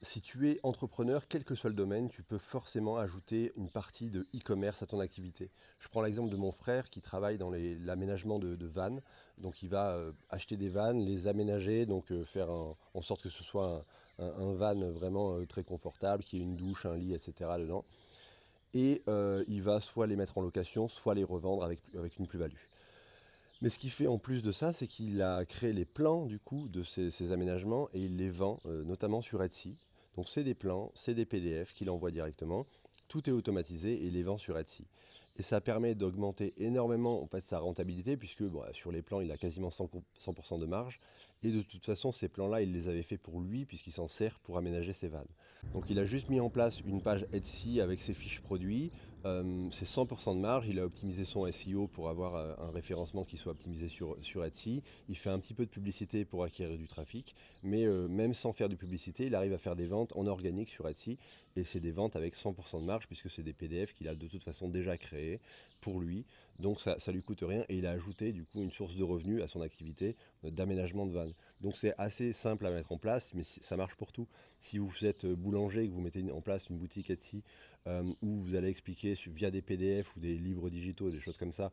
Si tu es entrepreneur, quel que soit le domaine, tu peux forcément ajouter une partie de e-commerce à ton activité. Je prends l'exemple de mon frère qui travaille dans l'aménagement de vannes. Donc il va acheter des vannes, les aménager, donc faire en sorte que ce soit un van vraiment très confortable, qui ait une douche, un lit, etc. dedans. Et il va soit les mettre en location, soit les revendre avec une plus-value. Mais ce qu'il fait en plus de ça, c'est qu'il a créé les plans du coup de ces aménagements et il les vend notamment sur Etsy. Donc c'est des plans, c'est des PDF qu'il envoie directement. Tout est automatisé et il les vend sur Etsy. Et ça permet d'augmenter énormément en fait, sa rentabilité puisque bon, sur les plans, il a quasiment 100% de marge. Et de toute façon, ces plans-là, il les avait fait pour lui puisqu'il s'en sert pour aménager ses vannes. Donc il a juste mis en place une page Etsy avec ses fiches produits. C'est 100% de marge. Il a optimisé son SEO pour avoir un référencement qui soit optimisé sur Etsy. Il fait un petit peu de publicité pour acquérir du trafic. Mais même sans faire de publicité, il arrive à faire des ventes en organique sur Etsy. Et c'est des ventes avec 100% de marge puisque c'est des PDF qu'il a de toute façon déjà créés pour lui. Donc ça lui coûte rien. Et il a ajouté du coup une source de revenus à son activité d'aménagement de vannes. Donc c'est assez simple à mettre en place, mais ça marche pour tout. Si vous êtes boulanger et que vous mettez en place une boutique Etsy où vous allez expliquer via des PDF ou des livres digitaux, des choses comme ça,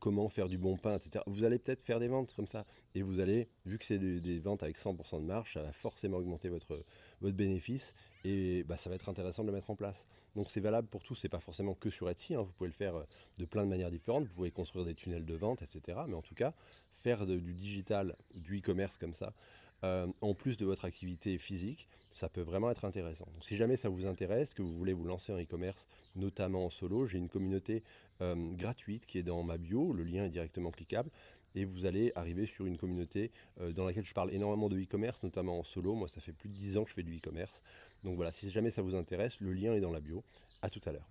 comment faire du bon pain, etc. Vous allez peut-être faire des ventes comme ça. Et vous allez, vu que c'est des ventes avec 100% de marge, ça va forcément augmenter votre bénéfice. Et bah, ça va être intéressant de le mettre en place. Donc c'est valable pour tout, c'est pas forcément que sur Etsy, hein. Vous pouvez le faire de plein de manières différentes. Vous pouvez construire des tunnels de vente, etc. Mais en tout cas, faire du digital, du e-commerce comme ça, en plus de votre activité physique, ça peut vraiment être intéressant. Donc, si jamais ça vous intéresse, que vous voulez vous lancer en e-commerce, notamment en solo, j'ai une communauté gratuite qui est dans ma bio, le lien est directement cliquable, et vous allez arriver sur une communauté dans laquelle je parle énormément de e-commerce, notamment en solo. Moi, ça fait plus de 10 ans que je fais du e-commerce. Donc voilà, si jamais ça vous intéresse, le lien est dans la bio. À tout à l'heure.